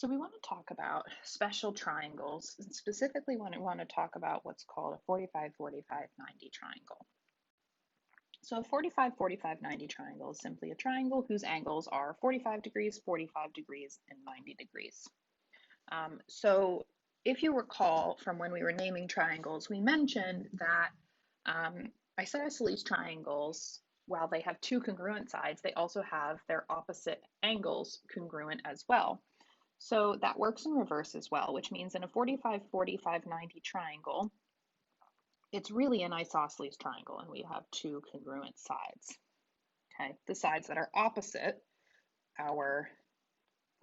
So we want to talk about special triangles, and specifically want to talk about what's called a 45-45-90 triangle. So a 45-45-90 triangle is simply a triangle whose angles are 45 degrees, 45 degrees, and 90 degrees. So if you recall from when we were naming triangles, we mentioned that isosceles triangles, while they have two congruent sides, they also have their opposite angles congruent as well. So that works in reverse as well, which means in a 45-45-90 triangle, it's really an isosceles triangle and we have two congruent sides. Okay, the sides that are opposite our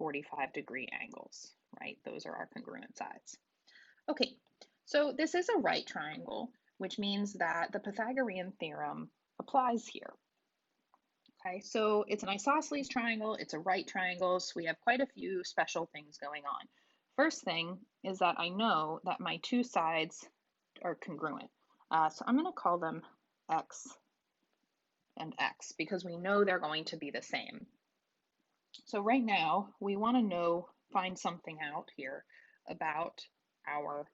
45-degree angles, right? Those are our congruent sides. Okay, so this is a right triangle, which means that the Pythagorean theorem applies here. Okay, so it's an isosceles triangle, it's a right triangle, so we have quite a few special things going on. First thing is that I know that my two sides are congruent. So I'm going to call them x and x because we know they're going to be the same. So right now we want to find something out here about our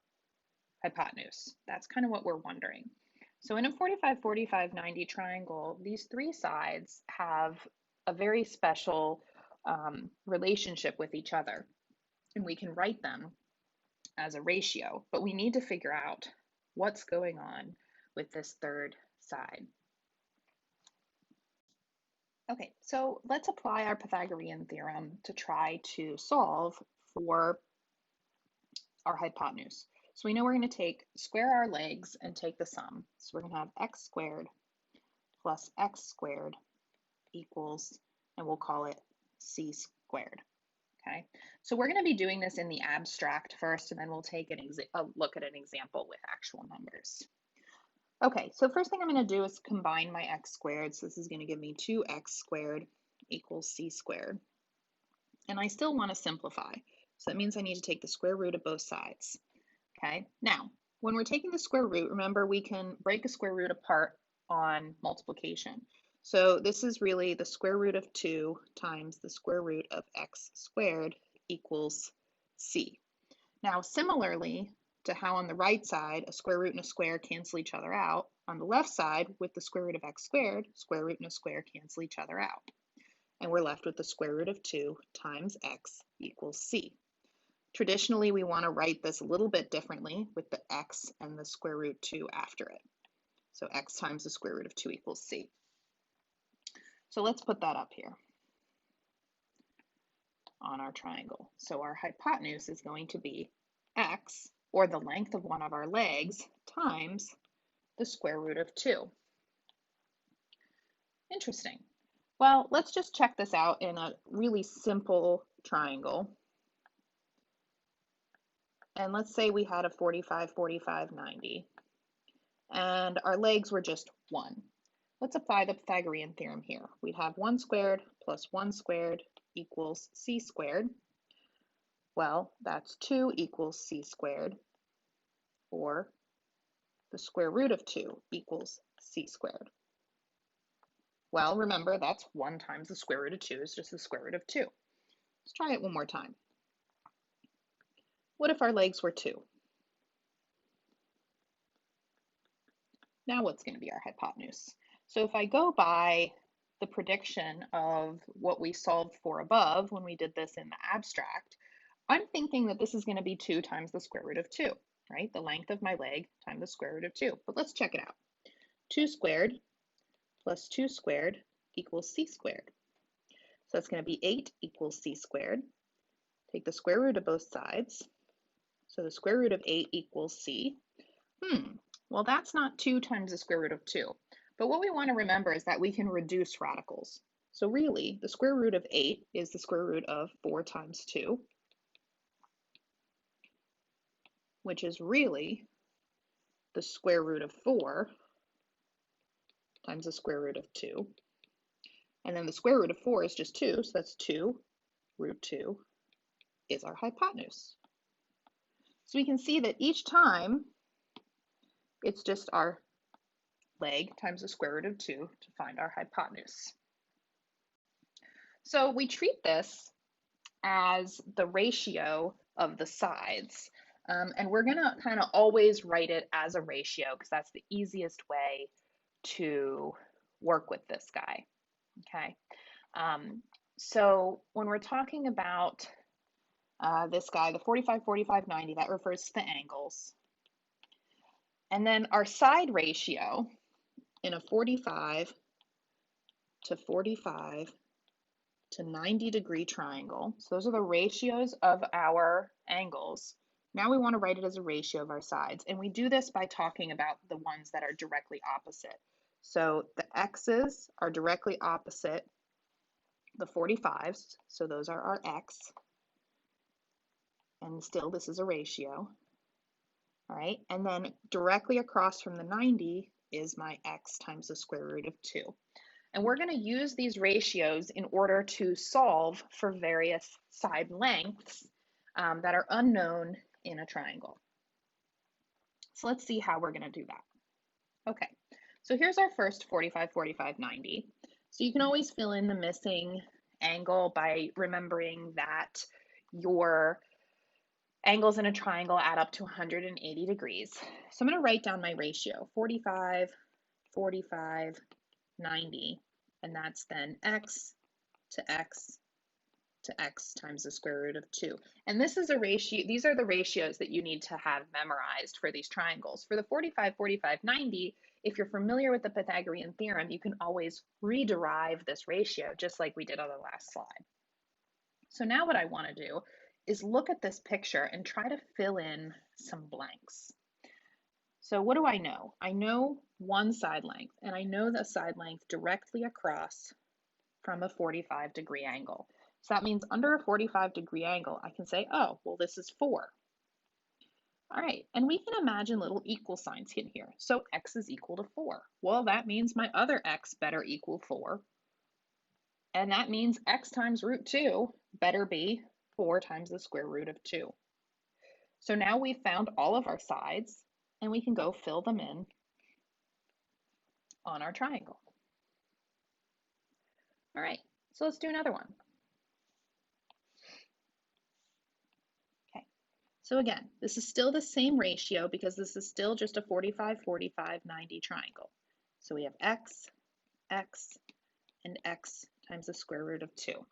hypotenuse. That's kind of what we're wondering. So in a 45-45-90 triangle, these three sides have a very special relationship with each other, and we can write them as a ratio, but we need to figure out what's going on with this third side. Okay, so let's apply our Pythagorean theorem to try to solve for our hypotenuse. So we know we're going to square our legs and take the sum. So we're going to have x squared plus x squared equals, and we'll call it c squared. Okay, so we're going to be doing this in the abstract first, and then we'll take a look at an example with actual numbers. Okay, so first thing I'm going to do is combine my x squared. So this is going to give me 2x squared equals c squared. And I still want to simplify. So that means I need to take the square root of both sides. Okay, now when we're taking the square root, remember we can break a square root apart on multiplication. So this is really the square root of 2 times the square root of x squared equals c. Now similarly to how on the right side a square root and a square cancel each other out, on the left side with the square root of x squared, square root and a square cancel each other out. And we're left with the square root of 2 times x equals c. Traditionally, we want to write this a little bit differently with the x and the square root 2 after it. So x times the square root of 2 equals c. So let's put that up here on our triangle. So our hypotenuse is going to be x, or the length of one of our legs, times the square root of 2. Interesting. Well, let's just check this out in a really simple triangle. And let's say we had a 45-45-90, and our legs were just 1. Let's apply the Pythagorean theorem here. We'd have 1 squared plus 1 squared equals c squared. Well, that's 2 equals c squared, or the square root of 2 equals c squared. Well, remember, that's 1 times the square root of 2 is just the square root of 2. Let's try it one more time. What if our legs were 2? Now what's going to be our hypotenuse? So if I go by the prediction of what we solved for above when we did this in the abstract, I'm thinking that this is going to be 2 times the square root of 2, right? The length of my leg times the square root of 2. But let's check it out. 2 squared plus 2 squared equals c squared. So that's going to be 8 equals c squared. Take the square root of both sides. So the square root of 8 equals c. Well, that's not 2 times the square root of 2. But what we want to remember is that we can reduce radicals. So really, the square root of 8 is the square root of 4 times 2, which is really the square root of 4 times the square root of 2. And then the square root of 4 is just 2, so that's 2 root 2 is our hypotenuse. So we can see that each time it's just our leg times the square root of 2 to find our hypotenuse. So we treat this as the ratio of the sides. And we're going to kind of always write it as a ratio because that's the easiest way to work with this guy. Okay. Um, so when we're talking about this guy, the 45, 45, 90, that refers to the angles. And then our side ratio in a 45 to 45 to 90 degree triangle. So those are the ratios of our angles. Now we want to write it as a ratio of our sides. And we do this by talking about the ones that are directly opposite. So the x's are directly opposite the 45s. So those are our x. And still this is a ratio. All right. And then directly across from the 90 is my x times the square root of 2. And we're going to use these ratios in order to solve for various side lengths that are unknown in a triangle. So let's see how we're going to do that. Okay, so here's our first 45, 45, 90. So you can always fill in the missing angle by remembering that your angles in a triangle add up to 180 degrees. So I'm going to write down my ratio, 45, 45, 90, and that's then x to x to x times the square root of 2. And this is a ratio, these are the ratios that you need to have memorized for these triangles. For the 45, 45, 90, if you're familiar with the Pythagorean theorem, you can always rederive this ratio just like we did on the last slide. So now what I want to do is look at this picture and try to fill in some blanks. So what do I know? I know one side length, and I know the side length directly across from a 45 degree angle. So that means under a 45 degree angle, I can say, oh, well, this is 4. All right, and we can imagine little equal signs in here. So x is equal to 4. Well, that means my other x better equal 4. And that means x times root 2 better be 4 times the square root of 2. So now we've found all of our sides, and we can go fill them in on our triangle. All right, so let's do another one. Okay, so again, this is still the same ratio because this is still just a 45, 45, 90 triangle. So we have x, x, and x times the square root of 2. All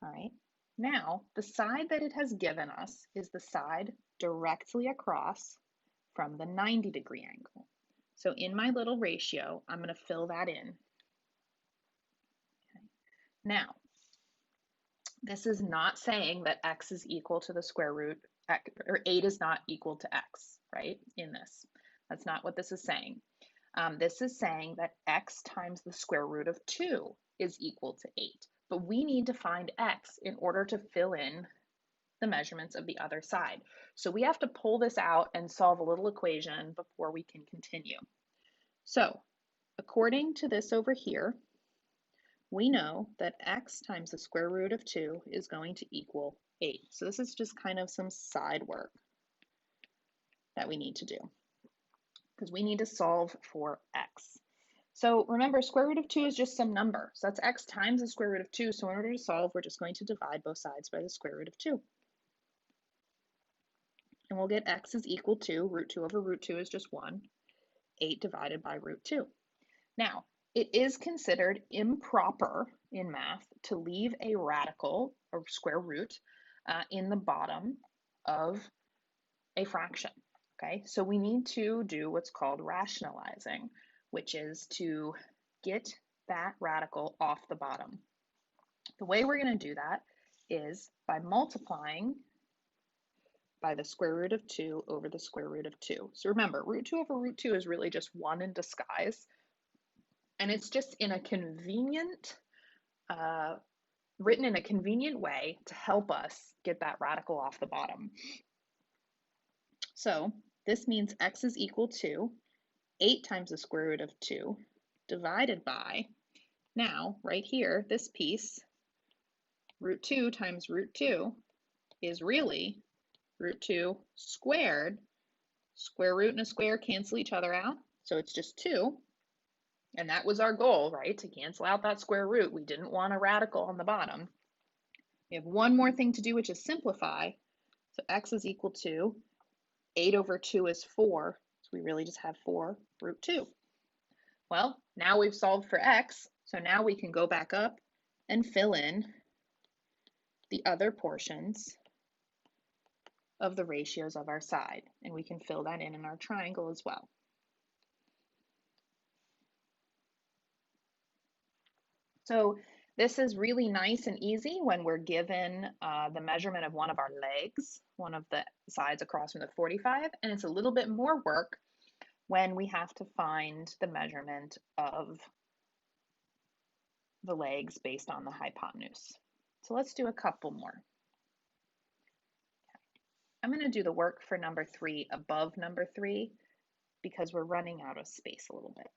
right, now the side that it has given us is the side directly across from the 90 degree angle. So in my little ratio, I'm going to fill that in. Okay. Now, this is not saying that x is equal to the square root, or 8 is not equal to x, right, in this. That's not what this is saying. This is saying that x times the square root of 2 is equal to 8. But we need to find x in order to fill in the measurements of the other side. So we have to pull this out and solve a little equation before we can continue. So according to this over here, we know that x times the square root of 2 is going to equal 8. So this is just kind of some side work that we need to do because we need to solve for x. So remember, square root of 2 is just some number. So that's x times the square root of 2. So in order to solve, we're just going to divide both sides by the square root of 2. And we'll get x is equal to root 2 over root 2 is just 1. 8 divided by root 2. Now, it is considered improper in math to leave a radical or square root in the bottom of a fraction. Okay, so we need to do what's called rationalizing, which is to get that radical off the bottom. The way we're going to do that is by multiplying by the square root of 2 over the square root of 2. So remember, root 2 over root 2 is really just 1 in disguise. And it's just in a convenient, written in a convenient way to help us get that radical off the bottom. So this means x is equal to 8 times the square root of 2 divided by, now right here, this piece, root 2 times root 2 is really root 2 squared. Square root and a square cancel each other out, so it's just 2. And that was our goal, right? To cancel out that square root. We didn't want a radical on the bottom. We have one more thing to do, which is simplify. So x is equal to 8 over 2 is 4. So we really just have 4 root 2. Well, now we've solved for x, so now we can go back up and fill in the other portions of the ratios of our side, and we can fill that in our triangle as well. So this is really nice and easy when we're given the measurement of one of our legs, one of the sides across from the 45, and it's a little bit more work when we have to find the measurement of the legs based on the hypotenuse. So let's do a couple more. I'm going to do the work for number 3 above number 3 because we're running out of space a little bit.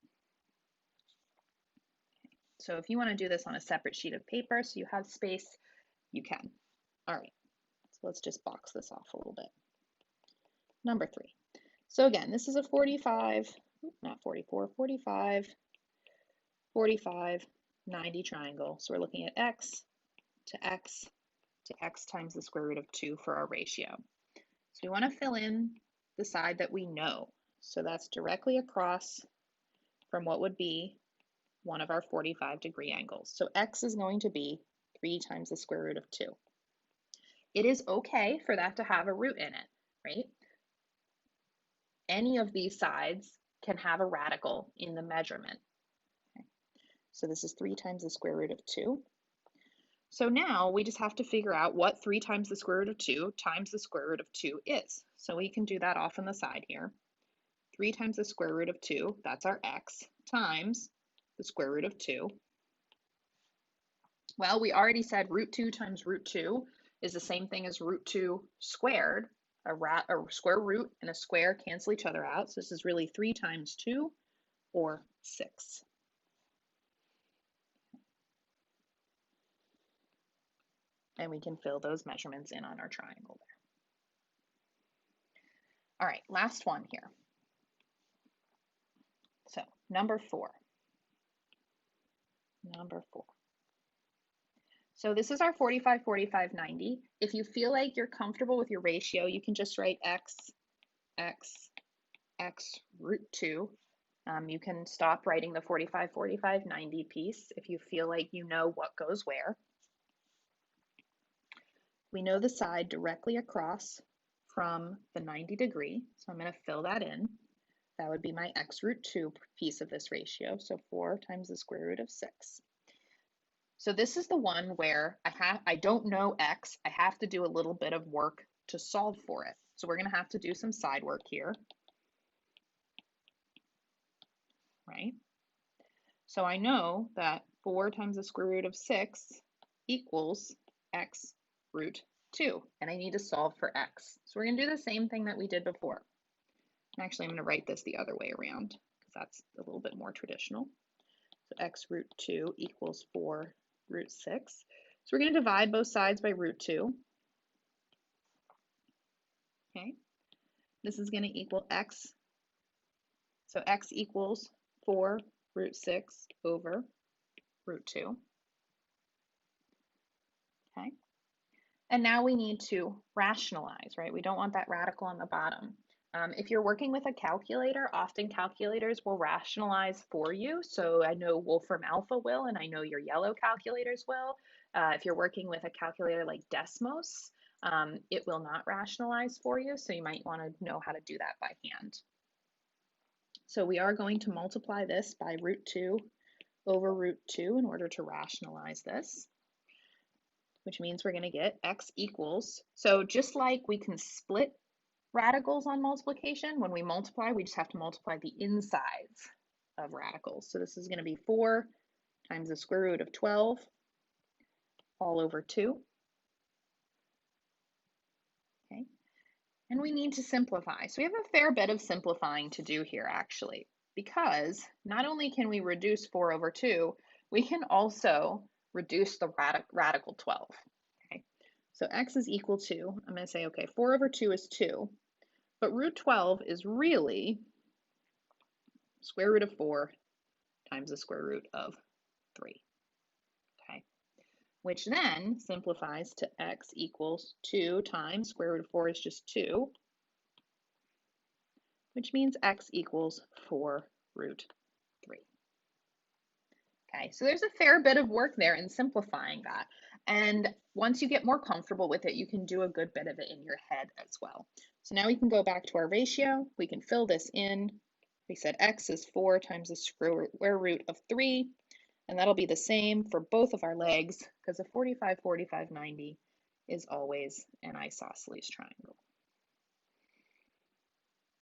So if you want to do this on a separate sheet of paper so you have space, you can. All right, so let's just box this off a little bit. Number 3. So again, this is a 45, not 44, 45, 45, 90 triangle. So we're looking at x to x to x times the square root of 2 for our ratio. So we want to fill in the side that we know. So that's directly across from what would be one of our 45-degree angles. So x is going to be 3 times the square root of 2. It is okay for that to have a root in it, right? Any of these sides can have a radical in the measurement. Okay. So this is 3 times the square root of 2. So now we just have to figure out what 3 times the square root of 2 times the square root of 2 is. So we can do that off on the side here. 3 times the square root of 2, that's our x, times the square root of 2. Well, we already said root 2 times root 2 is the same thing as root 2 squared. A square root and a square cancel each other out. So this is really 3 times 2, or 6. And we can fill those measurements in on our triangle there. All right, last one here. So number 4. Number 4. So this is our 45, 45, 90. If you feel like you're comfortable with your ratio, you can just write x, x, x root 2. You can stop writing the 45, 45, 90 piece if you feel like you know what goes where. We know the side directly across from the 90 degree, so I'm going to fill that in. That would be my x root 2 piece of this ratio, so 4 times the square root of 6. So this is the one where I don't know x. I have to do a little bit of work to solve for it. So we're going to have to do some side work here. Right? So I know that 4 times the square root of 6 equals x root 2, and I need to solve for x. So we're going to do the same thing that we did before. Actually, I'm going to write this the other way around because that's a little bit more traditional. So x root 2 equals 4 root 6. So we're going to divide both sides by root 2. Okay. This is going to equal x. So x equals 4 root 6 over root 2. Okay. And now we need to rationalize, right? We don't want that radical on the bottom. If you're working with a calculator, often calculators will rationalize for you. So I know Wolfram Alpha will, and I know your yellow calculators will. If you're working with a calculator like Desmos, it will not rationalize for you. So you might want to know how to do that by hand. So we are going to multiply this by root 2 over root 2 in order to rationalize this, which means we're going to get x equals, so just like we can split radicals on multiplication, when we multiply, we just have to multiply the insides of radicals. So this is going to be 4 times the square root of 12 all over 2. Okay, and we need to simplify. So we have a fair bit of simplifying to do here, actually, because not only can we reduce 4 over 2, we can also reduce the radical 12. Okay, so x is equal to, I'm going to say, okay, 4 over 2 is 2. But root 12 is really square root of 4 times the square root of 3. Okay, which then simplifies to x equals 2 times square root of 4 is just 2, which means x equals 4 root 3. Okay, so there's a fair bit of work there in simplifying that. And once you get more comfortable with it, you can do a good bit of it in your head as well. So now we can go back to our ratio. We can fill this in. We said x is 4 times the square root of 3, and that'll be the same for both of our legs because a 45, 45, 90 is always an isosceles triangle.